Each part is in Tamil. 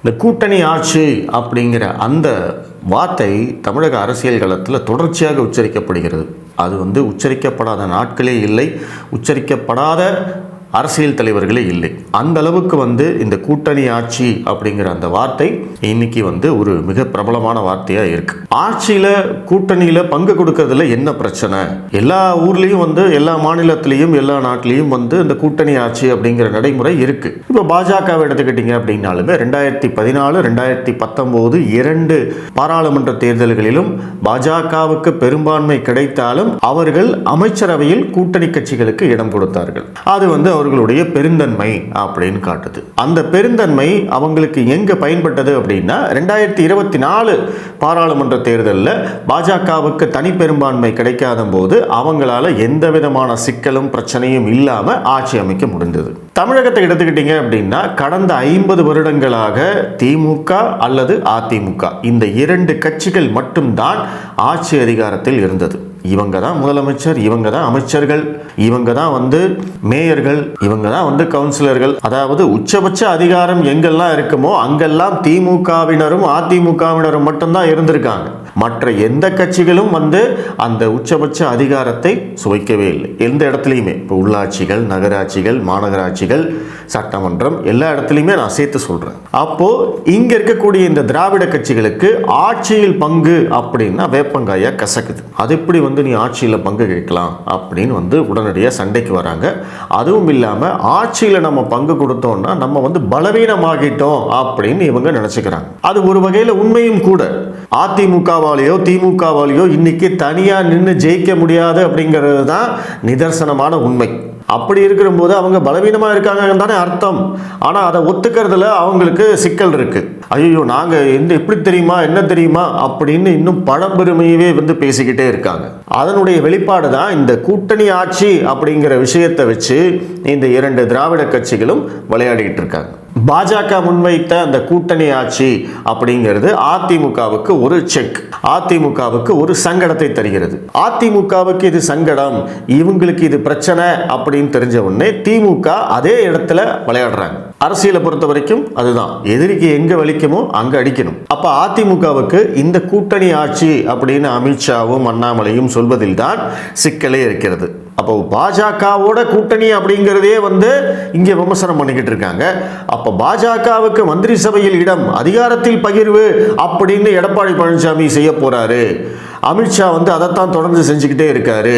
இந்த கூட்டணி ஆட்சி அப்படிங்கிற அந்த வார்த்தை தமிழக அரசியல் களத்தில் தொடர்ச்சியாக உச்சரிக்கப்படுகிறது. அது உச்சரிக்கப்படாத நாட்களே இல்லை, உச்சரிக்கப்படாத அரசியல் தலைவர்களே இல்லை. அந்த அளவுக்கு இந்த கூட்டணி ஆட்சி அப்படிங்கிற அந்த வார்த்தை இன்னைக்கு ஒரு மிக பிரபலமான வார்த்தையா இருக்கு. ஆட்சியில கூட்டணியில பங்கு கொடுக்கறதுல என்ன பிரச்சனை? எல்லா ஊர்லயும் எல்லா மாநிலத்திலையும் எல்லா நாட்டிலையும் இந்த கூட்டணி ஆட்சி அப்படிங்கிற நடைமுறை இருக்கு. இப்போ பாஜகவை எடுத்துக்கிட்டீங்க அப்படின்னாலுமே 2014 2019 2 பாராளுமன்ற தேர்தல்களிலும் பாஜகவுக்கு பெரும்பான்மை கிடைத்தாலும் அவர்கள் அமைச்சரவையில் கூட்டணி கட்சிகளுக்கு இடம் கொடுத்தார்கள். அது அவர்களுடைய பெருந்தன்மை அப்படின்னு காட்டுது. அந்த பெருந்தன்மை அவங்களுக்கு எங்க பயன்பட்டது அப்படின்னா 2024 பாராளுமன்ற தேர்தலில் பாஜகவுக்கு தனி பெரும்பான்மை கிடைக்காத போது அவங்களால எந்த விதமான சிக்கலும் பிரச்சனையும் இல்லாம ஆட்சி அமைக்க முடிந்தது. தமிழகத்தை எடுத்துக்கிட்டீங்க அப்படின்னா கடந்த 50 வருடங்களாக திமுக அல்லது அதிமுக இந்த 2 கட்சிகள் மட்டும்தான் ஆட்சி அதிகாரத்தில் இருந்தது. இவங்க தான் முதலமைச்சர், இவங்க தான் அமைச்சர்கள், இவங்க தான் மேயர்கள், இவங்க தான் கவுன்சிலர்கள். அதாவது உச்சபட்ச அதிகாரம் எங்கெல்லாம் இருக்குமோ அங்கெல்லாம் திமுகவினரும் அதிமுகவினரும் மட்டும்தான் இருந்திருக்காங்க. மற்ற எந்த கட்சிகளும் அந்த உச்சபட்ச அதிகாரத்தை சுவைக்கவே இல்லை. எந்த இடத்துலையுமே இப்போ உள்ளாட்சிகள், நகராட்சிகள், மாநகராட்சிகள், சட்டமன்றம் எல்லா இடத்துலையுமே நான் சேர்த்து சொல்றேன். அப்போ இங்க இருக்கக்கூடிய இந்த திராவிட கட்சிகளுக்கு ஆட்சியில் பங்கு அப்படின்னா வேப்பங்காயா கசக்குது. அது எப்படி நீ ஆட்சியில பங்கு கேட்கலாம் அப்படின்னு உடனடியாக சண்டைக்கு வராங்க. அதுவும் இல்லாம ஆட்சியில நம்ம பங்கு கொடுத்தோம்னா நம்ம பலவீனமாகிட்டோம் அப்படின்னு இவங்க நினைச்சுக்கிறாங்க. அது ஒரு வகையில உண்மையும் கூட. அதிமுகவாலேயோ திமுகவாலேயோ இன்னைக்கு தனியா நின்று ஜெயிக்க முடியாது அப்படிங்கிறது தான் நிதர்சனமான உண்மை. அப்படி இருக்கிற போது அவங்க பலவீனமா இருக்காங்க தானே அர்த்தம். ஆனா அதை ஒத்துக்கிறதுல அவங்களுக்கு சிக்கல் இருக்கு. ஐயோ நாங்க எப்படி தெரியுமா என்ன தெரியுமா அப்படின்னு இன்னும் பழம்பெருமையவே பேசிக்கிட்டே இருக்காங்க. அதனுடைய வெளிப்பாடு தான் இந்த கூட்டணி ஆட்சி அப்படிங்கிற விஷயத்தை வச்சு இந்த 2 திராவிட கட்சிகளும் விளையாடிட்டு இருக்காங்க. பாஜக முன்வைத்த அந்த கூட்டணி ஆட்சி அப்படிங்கிறது அதிமுகவுக்கு ஒரு செக், அதிமுகவுக்கு ஒரு சங்கடத்தை தருகிறது. அதிமுகவுக்கு இது சங்கடம், இவங்களுக்கு இது பிரச்சனை அப்படின்னு தெரிஞ்ச உடனே திமுக அதே இடத்துல விளையாடுறாங்க. அரசியலை பொறுத்த வரைக்கும் அதுதான், எதிரிக்கு எங்க வலிக்குமோ அங்க அடிக்கணும். அப்ப அதிமுகவுக்கு இந்த கூட்டணி ஆட்சி அப்படின்னு அமித்ஷாவும் அண்ணாமலையும் சொல்வதில் தான் சிக்கலே இருக்கிறது. அப்போ பாஜகவோட கூட்டணி அப்படிங்கிறதே இங்க விமர்சனம் பண்ணிக்கிட்டு இருக்காங்க. அப்ப பாஜகவுக்கு மந்திரி சபையில் இடம், அதிகாரத்தில் பகிர்வு அப்படின்னு எடப்பாடி பழனிசாமி செய்ய போறாரு, அமித்ஷா அதைத்தான் தொடர்ந்து செஞ்சுக்கிட்டே இருக்காரு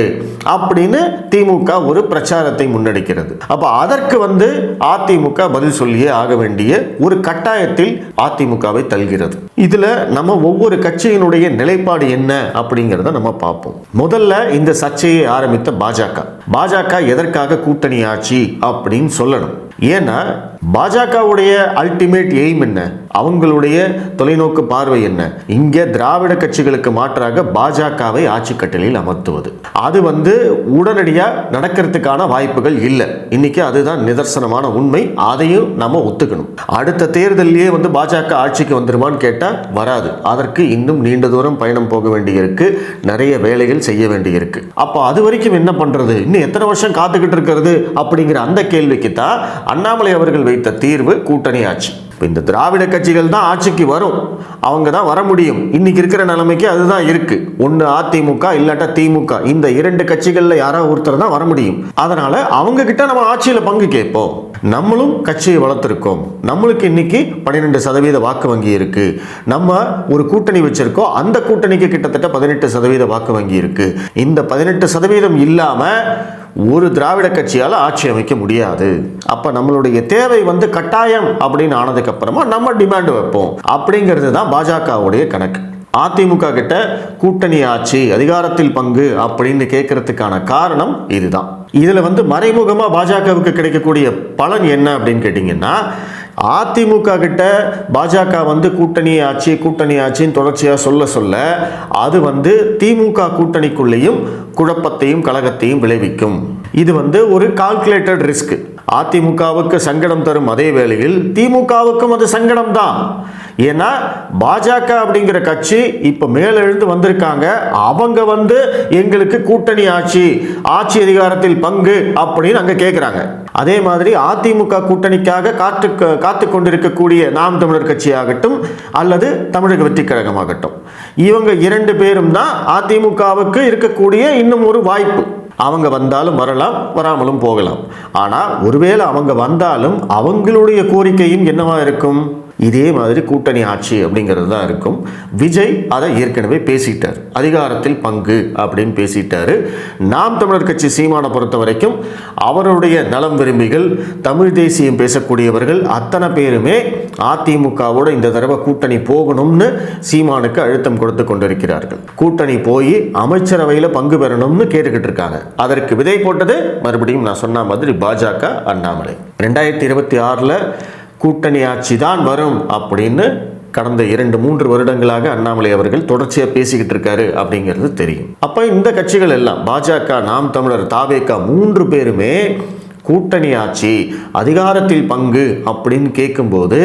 அப்படின்னு திமுக ஒரு பிரச்சாரத்தை முன்னெடுக்கிறது. அப்ப அதற்கு அதிமுக பதில் சொல்லியே ஆக வேண்டிய ஒரு கட்டாயத்தில் அதிமுகவை தள்ளுகிறது. இதுல நம்ம ஒவ்வொரு கட்சியினுடைய நிலைப்பாடு என்ன அப்படிங்கிறத நம்ம பார்ப்போம். முதல்ல இந்த சர்ச்சையை ஆரம்பித்த பாஜக எதற்காக கூட்டணி ஆட்சி அப்படின்னு சொல்லணும். ஏன்னா பாஜகவுடைய அல்டிமேட் எய்ம் என்ன, அவங்களுடைய தொலைநோக்கு பார்வை என்ன? இங்க திராவிட கட்சிகளுக்கு மாற்றாக பாஜகவை ஆட்சி கட்டளையில் அமர்த்துவது. அது உடனடியா நடக்கிறதுக்கான வாய்ப்புகள் இல்லை. இன்னைக்கு அதுதான் நிதர்சனமான உண்மை. அதையும் நம்ம ஒத்துக்கணும். அடுத்த தேர்தலிலேயே பாஜக ஆட்சிக்கு வந்துருமான்னு கேட்டா வராது. அதற்கு இன்னும் நீண்ட தூரம் பயணம் போக வேண்டியிருக்கு, நிறைய வேலைகள் செய்ய வேண்டியிருக்கு. அப்போ அது வரைக்கும் என்ன பண்றது, இன்னும் எத்தனை வருஷம் காத்துக்கிட்டு இருக்கிறது அப்படிங்கிற அந்த கேள்விக்கு தான் அண்ணாமலை அவர்கள் வைத்த தீர்வு கூட்டணி ஆட்சி. இந்த திராவிட கட்சிகள் தான் ஆட்சிக்கு வரும், அவங்க தான் வர முடியும். இன்னைக்கு இருக்கிற நிலைமைக்கு அதுதான் இருக்கு. ஒன்னு அதிமுக இல்லாட்டா திமுக, இந்த 2 கட்சிகள்ல யாராவது ஒருத்தர் தான் வர முடியும். அதனால அவங்க கிட்ட நம்ம ஆட்சியில பங்கு கேட்போம். நம்மளும் கட்சியை வளர்த்திருக்கோம், நம்மளுக்கு இன்னைக்கு 12% வாக்கு வங்கி இருக்கு, நம்ம ஒரு கூட்டணி வச்சிருக்கோம், அந்த கூட்டணிக்கு கிட்டத்தட்ட 18% வாக்கு வங்கி இருக்கு. இந்த 18% இல்லாம ஒரு திராவிட கட்சியால ஆட்சி அமைக்க முடியாது. அப்ப நம்மளுடைய தேவை கட்டாயம் அப்படின்னு ஆனதுக்கு அப்புறமா நம்ம டிமாண்ட் வைப்போம் அப்படிங்கிறது தான் பாஜகவுடைய கணக்கு. அதிமுக கிட்ட கூட்டணி ஆட்சி, அதிகாரத்தில் பங்கு அப்படின்னு கேட்கறதுக்கான காரணம் இதுதான். இதுல மறைமுகமா பாஜகவுக்கு கிடைக்கக்கூடிய பலன் என்ன அப்படின்னு கேட்டீங்கன்னா, அதிமுக கிட்ட பாஜக கூட்டணி ஆட்சின்னு தொடர்ச்சியா சொல்ல அது திமுக கூட்டணிக்குள்ளேயும் குழப்பத்தையும் கலகத்தையும் விளைவிக்கும். இது ஒரு கால்குலேட்டட் ரிஸ்க். அதிமுகவுக்கு சங்கடம் தரும் அதே வேளையில் திமுகவுக்கும் அது சங்கடம் தான். ஏன்னா பாஜக அப்படிங்கிற கட்சி இப்போ மேலெழுந்து வந்திருக்காங்க. அவங்க வந்து எங்களுக்கு கூட்டணி ஆட்சி அதிகாரத்தில் பங்கு அப்படின்னு அங்கே கேட்குறாங்க. அதே மாதிரி அதிமுக கூட்டணிக்காக காத்து கொண்டிருக்கக்கூடிய நாம் தமிழர் கட்சியாகட்டும் அல்லது தமிழக வெற்றி கழகமாகட்டும், இவங்க 2 பேரும் தான் அதிமுகவுக்கு இருக்கக்கூடிய இன்னும் ஒரு வாய்ப்பு. அவங்க வந்தாலும் வரலாம், வராமலும் போகலாம். ஆனால் ஒருவேளை அவங்க வந்தாலும் அவங்களுடைய கோரிக்கையும் என்னவா இருக்கும்? இதே மாதிரி கூட்டணி ஆட்சி அப்படிங்கிறது தான் இருக்கும். விஜய் அதை ஏற்கனவே பேசிட்டார், அதிகாரத்தில் பங்கு அப்படின்னு பேசிட்டாரு. நாம் தமிழர் கட்சி சீமானை பொறுத்த வரைக்கும் அவருடைய நலம் விரும்பிகள், தமிழ் தேசியம் பேசக்கூடியவர்கள் அத்தனை பேருமே அதிமுகவோட இந்த தடவை கூட்டணி போகணும்னு சீமானுக்கு அழுத்தம் கொடுத்து கொண்டிருக்கிறார்கள். கூட்டணி போய் அமைச்சரவையில் பங்கு பெறணும்னு கேட்டுக்கிட்டு இருக்காங்க. அதற்கு விதை போட்டது மறுபடியும் நான் சொன்ன மாதிரி பாஜக, அண்ணாமலை. 2026 கூட்டணி ஆட்சி தான் வரும் அப்படின்னு கடந்த 2-3 வருடங்களாக அண்ணாமலை அவர்கள் தொடர்ச்சியாக பேசிக்கிட்டு இருக்காரு அப்படிங்கிறது தெரியும். அப்போ இந்த கட்சிகள் எல்லாம் பாஜக, நாம் தமிழர், தாவேகா 3 பேருமே கூட்டணி ஆட்சி அதிகாரத்தில் பங்கு அப்படின்னு கேட்கும்போது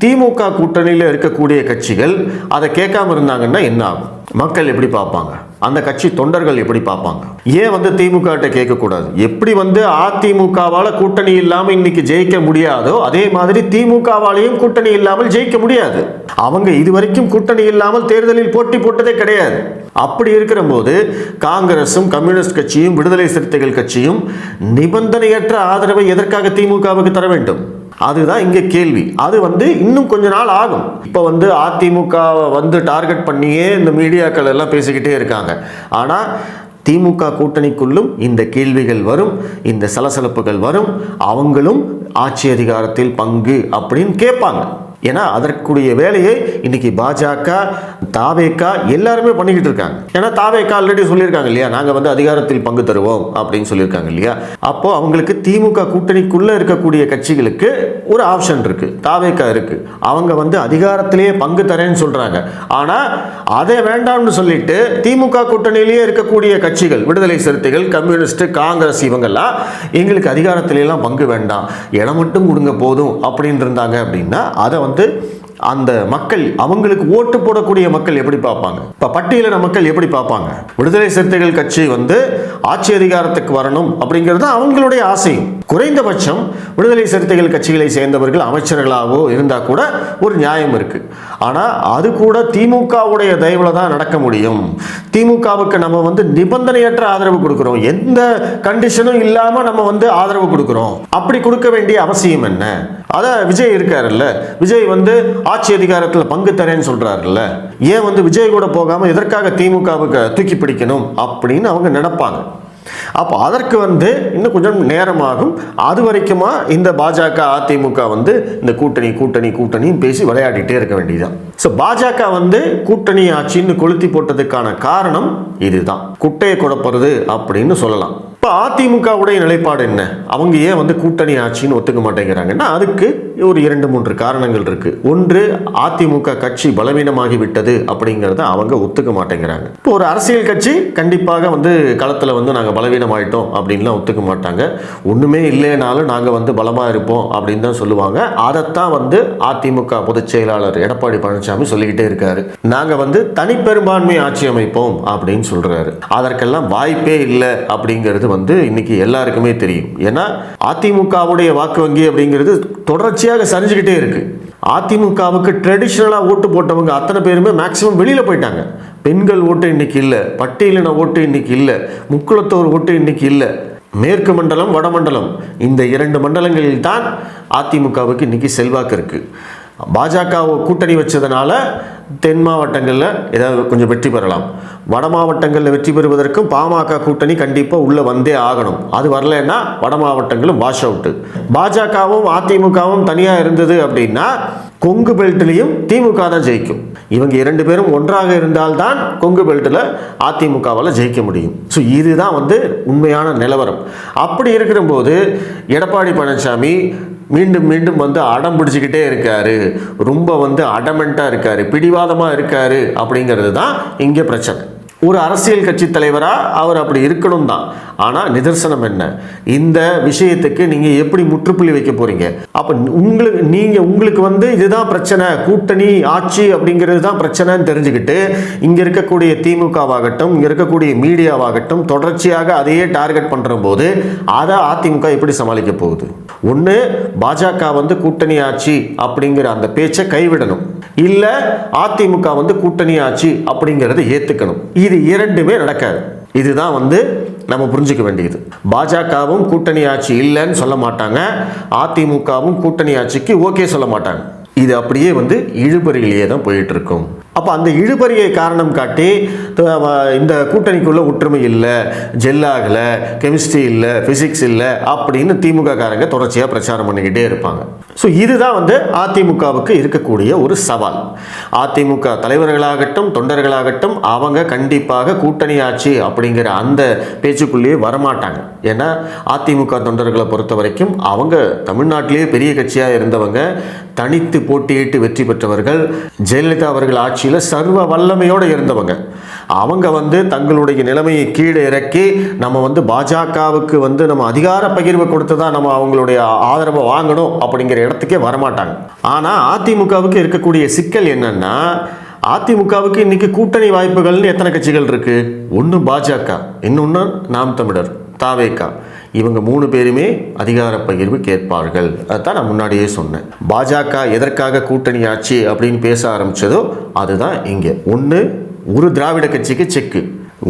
திமுக கூட்டணியில் இருக்கக்கூடிய கட்சிகள் அதை கேட்காம இருந்தாங்கன்னா என்ன ஆகும்? மக்கள் எப்படி பார்ப்பாங்க? அந்த கட்சி தொண்டர்கள் எப்படி பார்ப்பாங்க? ஏன் வந்து திமுக கிட்ட கேட்கக்கூடாது? எப்படி வந்து அதிமுகவால் கூட்டணி இல்லாமல் இன்னைக்கு ஜெயிக்க முடியாதோ அதே மாதிரி திமுகவாலையும் கூட்டணி இல்லாமல் ஜெயிக்க முடியாது. அவங்க இதுவரைக்கும் கூட்டணி இல்லாமல் தேர்தலில் போட்டி போட்டதே கிடையாது. அப்படி இருக்கிற போது காங்கிரசும் கம்யூனிஸ்ட் கட்சியும் விடுதலை சிறுத்தைகள் கட்சியும் நிபந்தனையற்ற ஆதரவை எதற்காக திமுகவுக்கு தர வேண்டும்? அதுதான் இங்கே கேள்வி. அது வந்து இன்னும் கொஞ்ச நாள் ஆகும். இப்போ வந்து அதிமுக வந்து டார்கெட் பண்ணியே இந்த மீடியாக்கள் எல்லாம் பேசிக்கிட்டே இருக்காங்க. ஆனால் திமுக கூட்டணிக்குள்ளும் இந்த கேள்விகள் வரும், இந்த சலசலப்புகள் வரும். அவங்களும் ஆட்சி அதிகாரத்தில் பங்கு அப்படின்னு கேட்பாங்க. ஏன்னா அதற்குரிய வேலையை இன்னைக்கு பாஜக, தாவேகா எல்லாருமே பண்ணிக்கிட்டு இருக்காங்க. ஏன்னா தாவேகா ஆல்ரெடி சொல்லியிருக்காங்க இல்லையா, நாங்கள் வந்து அதிகாரத்தில் பங்கு தருவோம் அப்படின்னு சொல்லியிருக்காங்க இல்லையா. அப்போ அவங்களுக்கு திமுக கூட்டணிக்குள்ளே இருக்கக்கூடிய கட்சிகளுக்கு ஒரு ஆப்ஷன் இருக்கு, தாவேகா இருக்கு. அவங்க வந்து அதிகாரத்திலேயே பங்கு தரேன்னு சொல்றாங்க. ஆனால் அதை வேண்டாம்னு சொல்லிட்டு திமுக கூட்டணியிலேயே இருக்கக்கூடிய கட்சிகள், விடுதலை சிறுத்தைகள், கம்யூனிஸ்ட், காங்கிரஸ், இவங்கெல்லாம் எங்களுக்கு அதிகாரத்திலாம் பங்கு வேண்டாம், இடம் மட்டும் கொடுங்க போதும் அப்படின்னு இருந்தாங்க அப்படின்னா அதை வந்து அந்த மக்கள், அவங்களுக்கு ஓட்டு போடக்கூடிய மக்கள் எப்படி பார்ப்பாங்க? இப்ப பட்டியலின மக்கள் எப்படி பார்ப்பாங்க? விடுதலை சிறுத்தைகள் கட்சி வந்து ஆட்சி அதிகாரத்துக்கு வரணும் அப்படிங்கிறது அவங்களுடைய ஆசை. குறைந்தபட்சம் விடுதலை சிறுத்தைகள் கட்சிகளை சேர்ந்தவர்கள் அமைச்சர்களாகவோ இருந்தா கூட ஒரு நியாயம் இருக்கு. ஆனா அது கூட திமுகவுடைய தயவுல தான் நடக்க முடியும். திமுகவுக்கு நம்ம வந்து நிபந்தனையற்ற ஆதரவு கொடுக்கிறோம், எந்த கண்டிஷனும் இல்லாம நம்ம வந்து ஆதரவு கொடுக்கிறோம். அப்படி கொடுக்க வேண்டிய அவசியம் என்ன? அத விஜய் இருக்காருல்ல, விஜய் வந்து ஆட்சி அதிகாரத்தில் பங்கு தரேன்னு சொல்றாருல்ல, ஏன் வந்து விஜய் கூட போகாம எதற்காக திமுகவுக்கு தூக்கி பிடிக்கணும் அப்படின்னு அவங்க நினைப்பாங்க. அப்போ அதற்கு வந்து இன்னும் கொஞ்சம் நேரமாகும். அது வரைக்குமா இந்த பாஜக, அதிமுக வந்து இந்த கூட்டணி கூட்டணி கூட்டணின்னு பேசி விளையாடிட்டே இருக்க வேண்டியதுதான். ஸோ பாஜக வந்து கூட்டணி ஆட்சின்னு கொளுத்தி போட்டதுக்கான காரணம் இதுதான், குட்டையை கொடுப்பது அப்படின்னு சொல்லலாம். இப்போ அதிமுகவுடைய நிலைப்பாடு என்ன? அவங்க ஏன் வந்து கூட்டணி ஆட்சின்னு ஒத்துக்க மாட்டேங்கிறாங்கன்னா அதுக்கு ஒரு 2-3 காரணங்கள் இருக்கு. ஒன்று, அதிமுக கட்சி பலவீனமாகி விட்டது அப்படிங்கிறத அவங்க ஒத்துக்க மாட்டேங்கிறாங்க. இப்போ ஒரு அரசியல் கட்சி கண்டிப்பாக வந்து களத்தில் வந்து நாங்கள் பலவீனமாயிட்டோம் அப்படின்லாம் ஒத்துக்க மாட்டாங்க. ஒன்றுமே இல்லைனாலும் நாங்கள் வந்து பலமாக இருப்போம் அப்படின்னு தான் சொல்லுவாங்க. அதைத்தான் வந்து அதிமுக பொதுச் செயலாளர் எடப்பாடி பழனிசாமி சொல்லிக்கிட்டே இருக்காரு. நாங்கள் வந்து தனிப்பெரும்பான்மை ஆட்சி அமைப்போம் அப்படின்னு சொல்றாரு. அதற்கெல்லாம் வாய்ப்பே இல்லை அப்படிங்கிறது வந்து இன்னைக்கு எல்லாருக்குமே தெரியும். ஏன்னா அதிமுகவுடைய வாக்கு வங்கி அப்படிங்கிறது தொடர்ச்சியாக சரிஞ்சுக்கிட்டே இருக்கு. அதிமுகவுக்கு ட்ரெடிஷ்னலா ஓட்டு போட்டவங்க அத்தனை பேருமே மேக்சிமம் வெளியில போயிட்டாங்க. பெண்கள் ஓட்டு இன்னைக்கு இல்லை, பட்டியலின ஓட்டு இன்னைக்கு இல்லை, முக்குளத்தோர் ஓட்டு இன்னைக்கு இல்லை. மேற்கு மண்டலம், வடமண்டலம், இந்த 2 மண்டலங்களில் தான் அதிமுகவுக்கு இன்னைக்கு செல்வாக்கு இருக்கு. பாஜக கூட்டணி வச்சதுனால தென் மாவட்டங்களில் ஏதாவது கொஞ்சம் வெற்றி பெறலாம். வட மாவட்டங்களில் வெற்றி பெறுவதற்கும் பாமக கூட்டணி கண்டிப்பாக உள்ளே வந்தே ஆகணும். அது வரலன்னா வட மாவட்டங்களும் வாஷ் அவுட்டு. பாஜகவும் அதிமுகவும் தனியாக இருந்தது அப்படின்னா கொங்கு பெல்ட்லையும் திமுக தான் ஜெயிக்கும். இவங்க 2 பேரும் ஒன்றாக இருந்தால்தான் கொங்கு பெல்ட்டில் அதிமுகவால் ஜெயிக்க முடியும். ஸோ இதுதான் வந்து உண்மையான நிலவரம். அப்படி இருக்கிற போது எடப்பாடி பழனிசாமி மீண்டும் மீண்டும் வந்து அடம் பிடிச்சிக்கிட்டே இருக்காரு, ரொம்ப வந்து அடமெண்ட்டாக இருக்காரு, பிடிவாதமாக இருக்காரு அப்படிங்கிறது தான் இங்கே பிரச்சனை. ஒரு அரசியல் கட்சி தலைவராக அவர் அப்படி இருக்கணும் தான். ஆனால் நிதர்சனம் என்ன? இந்த விஷயத்துக்கு நீங்கள் எப்படி முற்றுப்புள்ளி வைக்க போறீங்க? அப்போ உங்களுக்கு வந்து இதுதான் பிரச்சனை, கூட்டணி ஆட்சி அப்படிங்கிறது தான் பிரச்சனைன்னு தெரிஞ்சுக்கிட்டு இங்கே இருக்கக்கூடிய திமுகவாகட்டும், இங்கே இருக்கக்கூடிய மீடியாவாகட்டும் தொடர்ச்சியாக அதையே டார்கெட் பண்ணுற போது அதை அதிமுக எப்படி சமாளிக்க போகுது? ஒன்று பாஜக வந்து கூட்டணி ஆட்சி அப்படிங்கிற அந்த பேச்சை கைவிடணும், இல்ல அதிமுக வந்து கூட்டணி ஆட்சி அப்படிங்கறத ஏத்துக்கணும். இது இரண்டுமே நடக்காது. இதுதான் வந்து நம்ம புரிஞ்சுக்க வேண்டியது. பாஜகவும் கூட்டணி ஆட்சி இல்லைன்னு சொல்ல மாட்டாங்க, அதிமுகவும் கூட்டணி ஆட்சிக்கு ஓகே சொல்ல மாட்டாங்க. இது அப்படியே வந்து இழுபறியிலேயே தான் போயிட்டு இருக்கும். அப்போ அந்த இழுபறியை காரணம் காட்டி இந்த கூட்டணிக்குள்ள ஒற்றுமை இல்லை, ஜெல்லாகலை, கெமிஸ்ட்ரி இல்லை, ஃபிசிக்ஸ் இல்லை அப்படின்னு திமுக காரங்க தொடர்ச்சியாக பிரச்சாரம் பண்ணிக்கிட்டே இருப்பாங்க. ஸோ இதுதான் வந்து அதிமுகவுக்கு இருக்கக்கூடிய ஒரு சவால். அதிமுக தலைவர்களாகட்டும் தொண்டர்களாகட்டும் அவங்க கண்டிப்பாக கூட்டணி ஆட்சி அப்படிங்கிற அந்த பேச்சுக்குள்ளேயே வரமாட்டாங்க. ஏன்னா அதிமுக தொண்டர்களை பொறுத்த வரைக்கும் அவங்க தமிழ்நாட்டிலேயே பெரிய கட்சியாக இருந்தவங்க, தனித்து போட்டியிட்டு வெற்றி பெற்றவர்கள், ஜெயலலிதா அவர்கள் ஆட்சியில் சர்வ வல்லமையோடு இருந்தவங்க. அவங்க வந்து தங்களுடைய நிலைமையை கீழே இறக்கி நம்ம வந்து பாஜகவுக்கு வந்து நம்ம அதிகார பகிர்வு கொடுத்து தான் நம்ம அவங்களுடைய ஆதரவை வாங்கணும் அப்படிங்கிற இடத்துக்கே வரமாட்டாங்க. ஆனால் அதிமுகவுக்கு இருக்கக்கூடிய சிக்கல் என்னன்னா, அதிமுகவுக்கு இன்னைக்கு கூட்டணி வாய்ப்புகள்னு எத்தனை கட்சிகள் இருக்கு? ஒன்று பாஜக, இன்னொன்று நாம் தமிழர், தாவேகா. இவங்க 3 பேருமே அதிகார பகிர்வு கேட்பார்கள். அதுதான் நான் முன்னாடியே சொன்னேன். பாஜக எதற்காக கூட்டணி ஆட்சி அப்படின்னு பேச ஆரம்பிச்சதோ அதுதான் இங்கே. ஒன்று ஒரு திராவிட கட்சிக்கு செக்கு.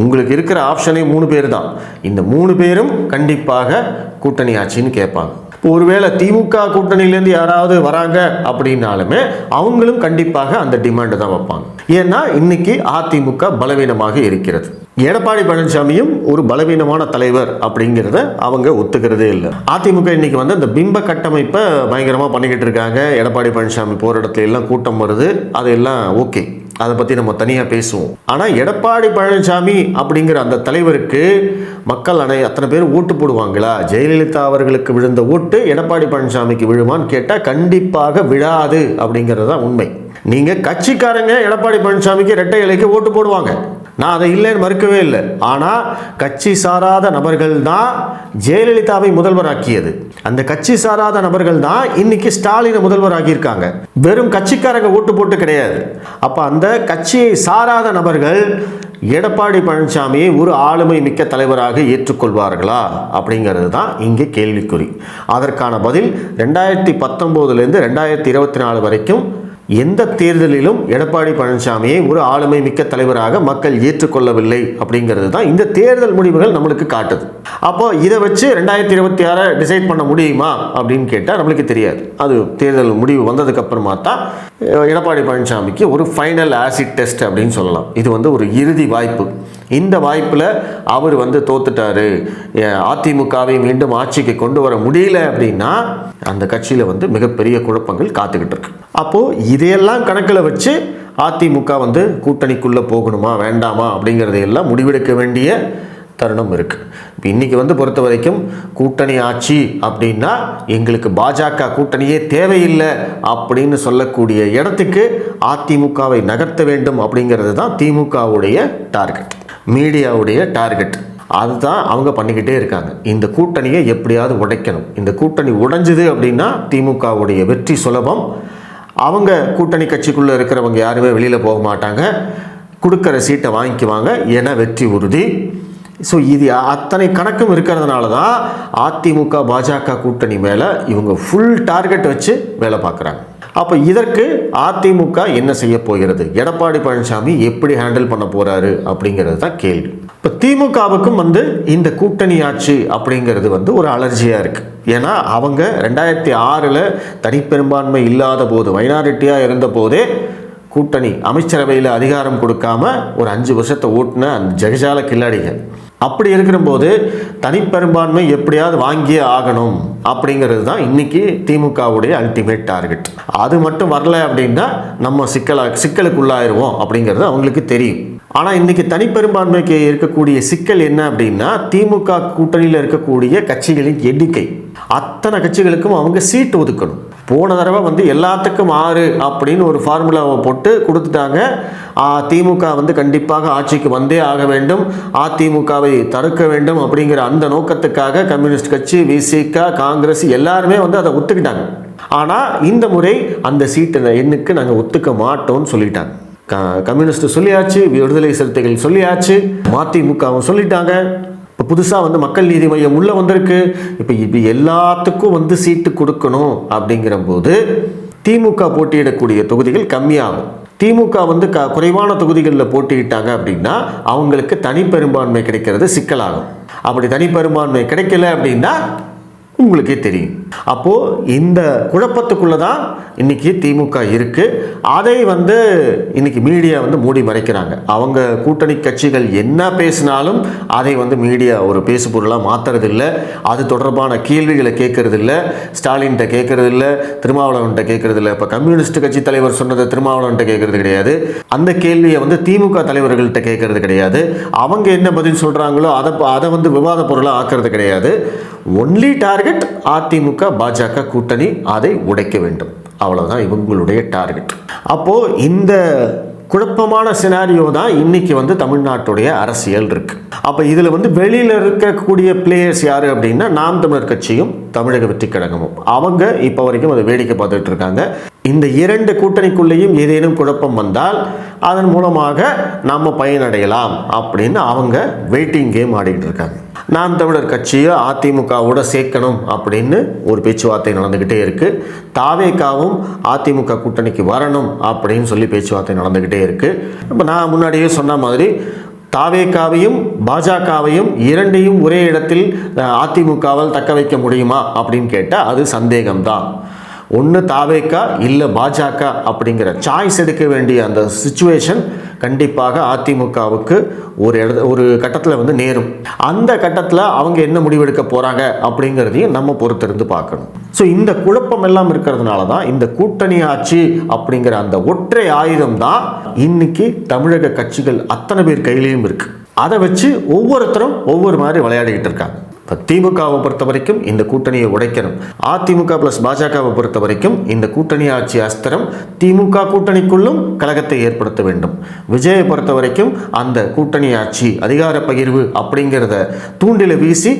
உங்களுக்கு இருக்கிற ஆப்ஷனே 3 பேர் தான். இந்த 3 பேரும் கண்டிப்பாக கூட்டணி ஆட்சின்னு கேட்பாங்க. ஒருவேளை திமுக கூட்டணியிலேருந்து யாராவது வராங்க அப்படின்னாலுமே அவங்களும் கண்டிப்பாக அந்த டிமாண்ட் தான் வைப்பாங்க. ஏன்னா இன்னைக்கு அதிமுக பலவீனமாக இருக்கிறது. எடப்பாடி பழனிசாமியும் ஒரு பலவீனமான தலைவர் அப்படிங்கிறத அவங்க ஒத்துக்கிறதே இல்லை. அதிமுக இன்னைக்கு வந்து அந்த பிம்ப கட்டமைப்பை பயங்கரமாக பண்ணிக்கிட்டு இருக்காங்க. எடப்பாடி பழனிசாமி போகிற இடத்துல எல்லாம் கூட்டம் வருது, அதெல்லாம் ஓகே, அதை பற்றி நம்ம தனியாக பேசுவோம். ஆனால் எடப்பாடி பழனிசாமி அப்படிங்கிற அந்த தலைவருக்கு மக்கள் அத்தனை பேர் ஓட்டு போடுவாங்களா? ஜெயலலிதா அவர்களுக்கு விழுந்த ஓட்டு எடப்பாடி பழனிசாமிக்கு விழுமான்னு கேட்டால் கண்டிப்பாக விழாது அப்படிங்கிறது தான் உண்மை. நீங்கள் கட்சிக்காரங்க எடப்பாடி பழனிசாமிக்கு இரட்டை இலைக்கு ஓட்டு போடுவாங்க, நான் அதை இல்லைன்னு மறுக்கவே இல்லை. ஆனால் கட்சி சாராத நபர்கள் தான் ஜெயலலிதாவை முதல்வராக்கியது. அந்த கட்சி சாராத நபர்கள் தான் இன்னைக்கு ஸ்டாலினை முதல்வராக்கியிருக்காங்க. வெறும் கட்சிக்காரங்க ஓட்டு போட்டு கிடையாது. அப்போ அந்த கட்சியை சாராத நபர்கள் எடப்பாடி பழனிசாமியை ஒரு ஆளுமை மிக்க தலைவராக ஏற்றுக்கொள்வார்களா அப்படிங்கிறது தான் இங்கே கேள்விக்குறி. அதற்கான பதில் 2019 2024 வரைக்கும் எந்த தேர்தலிலும் எடப்பாடி பழனிசாமியை ஒரு ஆளுமை மிக்க தலைவராக மக்கள் ஏற்றுக்கொள்ளவில்லை அப்படிங்கிறது தான் இந்த தேர்தல் முடிவுகள் நம்மளுக்கு காட்டுது. அப்போ இதை வச்சு 2026 டிசைட் பண்ண முடியுமா அப்படின்னு கேட்டால் நம்மளுக்கு தெரியாது. அது தேர்தல் முடிவு வந்ததுக்கு அப்புறமா தான் எடப்பாடி பழனிசாமிக்கு ஒரு ஃபைனல் ஆசிட் டெஸ்ட் அப்படின்னு சொல்லலாம். இது வந்து ஒரு இறுதி வாய்ப்பு. இந்த வாய்ப்பில் அவர் வந்து தோத்துட்டாரு, அதிமுகவை மீண்டும் ஆட்சிக்கு கொண்டு வர முடியல அப்படின்னா அந்த கட்சியில் வந்து மிகப்பெரிய குழப்பங்கள் காத்துக்கிட்டு இருக்கு. அப்போது இதையெல்லாம் கணக்கில் வச்சு அதிமுக வந்து கூட்டணிக்குள்ளே போகணுமா வேண்டாமா அப்படிங்கிறதையெல்லாம் முடிவெடுக்க வேண்டிய தருணம் இருக்குது. இப்போ இன்றைக்கி வந்து பொறுத்த வரைக்கும் கூட்டணி ஆட்சி அப்படின்னா எங்களுக்கு பாஜக கூட்டணியே தேவையில்லை அப்படின்னு சொல்லக்கூடிய இடத்துக்கு அதிமுகவை நகர்த்த வேண்டும் அப்படிங்கிறது தான் திமுகவுடைய டார்கெட், மீடியாவுடைய டார்கெட். அதுதான் அவங்க பண்ணிக்கிட்டே இருக்காங்க. இந்த கூட்டணியை எப்படியாவது உடைக்கணும். இந்த கூட்டணி உடைஞ்சுது அப்படின்னா திமுகவுடைய வெற்றி சுலபம். அவங்க கூட்டணி கட்சிக்குள்ளே இருக்கிறவங்க யாருமே வெளியில் போக மாட்டாங்க, கொடுக்குற சீட்டை வாங்கிக்குவாங்க, ஏன்னா வெற்றி உறுதி. ஸோ இது அத்தனை கணக்கும் இருக்கிறதுனால தான் அதிமுக பாஜக கூட்டணி மேலே இவங்க ஃபுல் டார்கெட் வச்சு வேலை பார்க்குறாங்க. அப்போ இதற்கு அதிமுக என்ன செய்ய போகிறது, எடப்பாடி பழனிசாமி எப்படி ஹேண்டில் பண்ண போகிறாரு அப்படிங்கிறது தான் கேள்வி. இப்போ திமுகவுக்கும் வந்து இந்த கூட்டணி ஆட்சி அப்படிங்கிறது வந்து ஒரு அலர்ஜியாக இருக்குது. ஏன்னா அவங்க 2006 தனிப்பெரும்பான்மை இல்லாத போது, மைனாரிட்டியாக இருந்த போதே கூட்டணி அமைச்சரவையில் அதிகாரம் கொடுக்காம ஒரு 5 வருஷத்தை ஓட்டுன அந்த ஜெகஜால கில்லாடிகள். அப்படி இருக்கிற போது தனிப்பெரும்பான்மை எப்படியாவது வாங்கியே ஆகணும் அப்படிங்கிறது தான் இன்னைக்கு திமுகவுடைய அல்டிமேட் டார்கெட். அது மட்டும் வரல அப்படின்னா நம்ம சிக்கலுக்குள்ளாயிருவோம் அப்படிங்கிறது அவங்களுக்கு தெரியும். ஆனால் இன்றைக்கி தனிப்பெரும்பான்மைக்கு இருக்கக்கூடிய சிக்கல் என்ன அப்படின்னா, திமுக கூட்டணியில் இருக்கக்கூடிய கட்சிகளின் எண்ணிக்கை. அத்தனை கட்சிகளுக்கும் அவங்க சீட்டு ஒதுக்கணும். போன தடவை வந்து எல்லாத்துக்கும் 6 அப்படின்னு ஒரு ஃபார்முலாவை போட்டு கொடுத்துட்டாங்க. திமுக வந்து கண்டிப்பாக ஆட்சிக்கு வந்தே ஆக வேண்டும், அதிமுகவை தடுக்க வேண்டும் அப்படிங்கிற அந்த நோக்கத்துக்காக கம்யூனிஸ்ட் கட்சி, விசிக, காங்கிரஸ் எல்லாருமே வந்து அதை ஒத்துக்கிட்டாங்க. ஆனால் இந்த முறை அந்த சீட்டு எண்ணுக்கு நாங்கள் ஒத்துக்க மாட்டோம்னு சொல்லிட்டாங்க. கம்யூனிஸ்ட் சொல்லியாச்சு, விடுதலை சிறுத்தைகள் சொல்லியாச்சு, மதிமுகவும் சொல்லிட்டாங்க. இப்போ புதுசாக வந்து மக்கள் நீதி மையம் உள்ளே வந்திருக்கு. இப்போ எல்லாத்துக்கும் வந்து சீட்டு கொடுக்கணும் அப்படிங்கிற போது திமுக போட்டியிடக்கூடிய தொகுதிகள் கம்மியாகும். திமுக வந்து குறைவான தொகுதிகளில் போட்டியிட்டாங்க அப்படின்னா அவங்களுக்கு தனிப்பெரும்பான்மை கிடைக்கிறது சிக்கலாகும். அப்படி தனிப்பெரும்பான்மை கிடைக்கல அப்படின்னா உங்களுக்கே தெரியும். அப்போது இந்த குழப்பத்துக்குள்ளே தான் இன்றைக்கி திமுக இருக்குது. அதை வந்து இன்றைக்கி மீடியா வந்து மூடி மறைக்கிறாங்க. அவங்க கூட்டணி கட்சிகள் என்ன பேசினாலும் அதை வந்து மீடியா ஒரு பேசு பொருளாக மாற்றுறதில்ல. அது தொடர்பான கேள்விகளை கேட்கறதில்ல. ஸ்டாலின்கிட்ட கேட்கறதில்ல, திருமாவளவன்கிட்ட கேட்கறதில்ல. இப்போ கம்யூனிஸ்ட் கட்சி தலைவர் சொன்னதை திருமாவளவன்கிட்ட கேட்கறது கிடையாது. அந்த கேள்வியை வந்து திமுக தலைவர்கள்ட்ட கேட்கறது கிடையாது. அவங்க என்ன பதில் சொல்கிறாங்களோ அதை வந்து விவாத பொருளாக ஆக்கிறது கிடையாது. ஒன்லி டார்கெட் அதிமுக பாஜக கூட்டணி, அதை உடைக்க வேண்டும். அவ்வளவுதான் இவங்களுடைய டார்கெட். அப்போ இந்த குழப்பமான சினாரியோ தான் இன்னைக்கு வந்து தமிழ்நாட்டுடைய அரசியல் இருக்கு. அப்போ இதில் வந்து வெளியில் இருக்கக்கூடிய பிளேயர்ஸ் யாரு அப்படின்னா நாம் தமிழர் கட்சியும் தமிழக வெற்றி கழகமும். அவங்க இப்போ வரைக்கும் அதை வேடிக்கை பார்த்துட்டு இருக்காங்க. இந்த 2 கூட்டணிக்குள்ளேயும் ஏதேனும் குழப்பம் வந்தால் அதன் மூலமாக நம்ம பயனடையலாம் அப்படின்னு அவங்க வெயிட்டிங் கேம் ஆடிட்டு இருக்காங்க. நாம் தமிழர் கட்சியை அதிமுகவோட சேர்க்கணும் அப்படின்னு ஒரு பேச்சுவார்த்தை நடந்துக்கிட்டே இருக்கு. தாவேகாவும் அதிமுக கூட்டணிக்கு வரணும் அப்படின்னு சொல்லி பேச்சுவார்த்தை நடந்துக்கிட்டே இருக்கு. இப்போ நான் முன்னாடியே சொன்ன மாதிரி தாவேகாவையும் பாஜகவையும் இரண்டையும் ஒரே இடத்தில் அதிமுகவால் தக்க வைக்க முடியுமா அப்படின்னு கேட்டால் அது சந்தேகம்தான். ஒன்று தாவேகா இல்லை பாஜக அப்படிங்கிற சாய்ஸ் எடுக்க வேண்டிய அந்த சிச்சுவேஷன் கண்டிப்பாக அதிமுகவுக்கு ஒரு கட்டத்தில் வந்து நேரும். அந்த கட்டத்தில் அவங்க என்ன முடிவெடுக்க போகிறாங்க அப்படிங்கிறதையும் நம்ம பொறுத்திருந்து பார்க்கணும். ஸோ இந்த குழப்பம் எல்லாம் இருக்கிறதுனால தான் இந்த கூட்டணி ஆட்சி அப்படிங்கிற அந்த ஒற்றை ஆயுதம் தான் இன்னைக்கு தமிழக கட்சிகள் அத்தனை பேர் கையிலையும் இருக்கு. அதை வச்சு ஒவ்வொருத்தரும் ஒவ்வொரு மாதிரி விளையாடிக்கிட்டு இருக்காங்க. திமுகவை பொறுத்த வரைக்கும் இந்த கூட்டணியை உடைக்கணும். அதிமுக பிளஸ் பாஜகவை பொறுத்த வரைக்கும் இந்த கூட்டணி ஆட்சி அஸ்திரம் திமுக கூட்டணிக்குள்ளும் கலகத்தை ஏற்படுத்த வேண்டும். விஜயை பொறுத்த வரைக்கும் அந்த கூட்டணி ஆட்சி அதிகார பகிர்வு அப்படிங்கிறத தூண்டில வீசி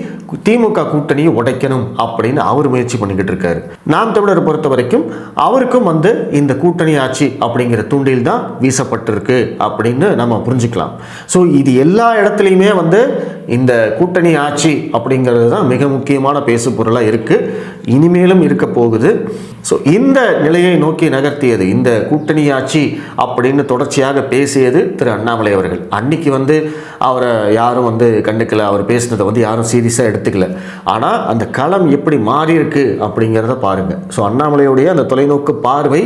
திமுக கூட்டணியை உடைக்கணும் அப்படின்னு அவர் முயற்சி பண்ணிக்கிட்டு இருக்காரு. நாம் தமிழர் பொறுத்த வரைக்கும் அவருக்கும் வந்து இந்த கூட்டணி ஆட்சி அப்படிங்கிற தூண்டில் தான் வீசப்பட்டிருக்கு அப்படின்னு நம்ம புரிஞ்சுக்கலாம். ஸோ இது எல்லா இடத்துலையுமே வந்து இந்த கூட்டணி ஆட்சி அப்படிங்கிறது தான் மிக முக்கியமான பேசு பொருளாக இருக்குது, இனிமேலும் இருக்க போகுது. ஸோ இந்த நிலையை நோக்கி நகர்த்தியது இந்த கூட்டணி ஆட்சி அப்படின்னு தொடர்ச்சியாக பேசியது திரு அண்ணாமலை அவர்கள். அன்னைக்கு வந்து அவரை யாரும் வந்து கண்டுக்கல, அவர் பேசினதை வந்து யாரும் சீரியஸாக எடுத்துக்கல. ஆனால் அந்த களம் எப்படி மாறி இருக்கு அப்படிங்கிறத பாருங்கள். ஸோ அண்ணாமலையுடைய அந்த தொலைநோக்கு பார்வை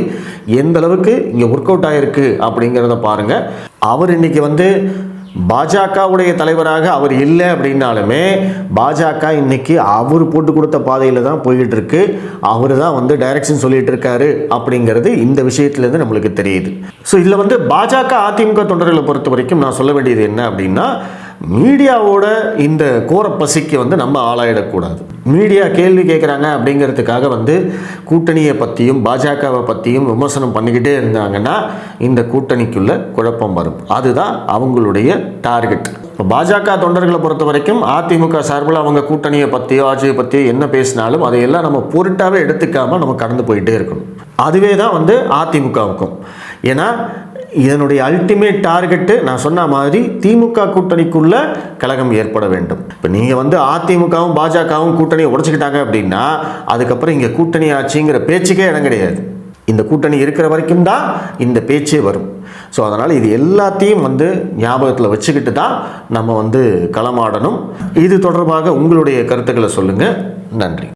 எந்த அளவுக்கு இங்கே ஒர்க் அவுட் ஆகிருக்கு அப்படிங்கிறத பாருங்கள். அவர் இன்னைக்கு வந்து பாஜகவுடைய தலைவராக அவர் இல்லை அப்படின்னாலுமே பாஜக இன்னைக்கு அவர் போட்டு கொடுத்த பாதையில் தான் போய்கிட்டு இருக்கு. அவர் தான் வந்து டைரக்ஷன் சொல்லிட்டு இருக்காரு அப்படிங்கிறது இந்த விஷயத்துலேருந்து நம்மளுக்கு தெரியுது. ஸோ இதில் வந்து பாஜக அதிமுக தொண்டர்களை பொறுத்த வரைக்கும் நான் சொல்ல வேண்டியது என்ன அப்படின்னா, மீடியாவோட இந்த கோர பசிக்கு வந்து நம்ம ஆளாயிடக்கூடாது. மீடியா கேள்வி கேட்குறாங்க அப்படிங்கிறதுக்காக வந்து கூட்டணியை பற்றியும் பாஜகவை பற்றியும் விமர்சனம் பண்ணிக்கிட்டே இருந்தாங்கன்னா இந்த கூட்டணிக்குள்ள குழப்பம் வரும். அதுதான் அவங்களுடைய டார்கெட். இப்போ பாஜக தொண்டர்களை பொறுத்த வரைக்கும் அதிமுக சார்பில் அவங்க கூட்டணியை பற்றியோ ஆட்சியை பற்றியோ என்ன பேசினாலும் அதையெல்லாம் நம்ம பொருட்டாவே எடுத்துக்காமல் நம்ம கடந்து போயிட்டே இருக்கணும். அதுவே தான் வந்து அதிமுகவுக்கும். ஏன்னா இதனுடைய அல்டிமேட் டார்கெட்டு நான் சொன்ன மாதிரி திமுக கூட்டணிக்குள்ள கலகம் ஏற்பட வேண்டும். இப்போ நீங்கள் வந்து அதிமுகவும் பாஜகவும் கூட்டணியை உடைச்சிக்கிட்டாங்க அப்படின்னா அதுக்கப்புறம் இங்கே கூட்டணி ஆட்சிங்கிற பேச்சுக்கே இடம் கிடையாது. இந்த கூட்டணி இருக்கிற வரைக்கும் தான் இந்த பேச்சே வரும். ஸோ அதனால் இது எல்லாத்தையும் வந்து ஞாபகத்தில் வச்சுக்கிட்டு தான் நம்ம வந்து களமாடணும். இது தொடர்பாக உங்களுடைய கருத்துக்களை சொல்லுங்கள். நன்றி.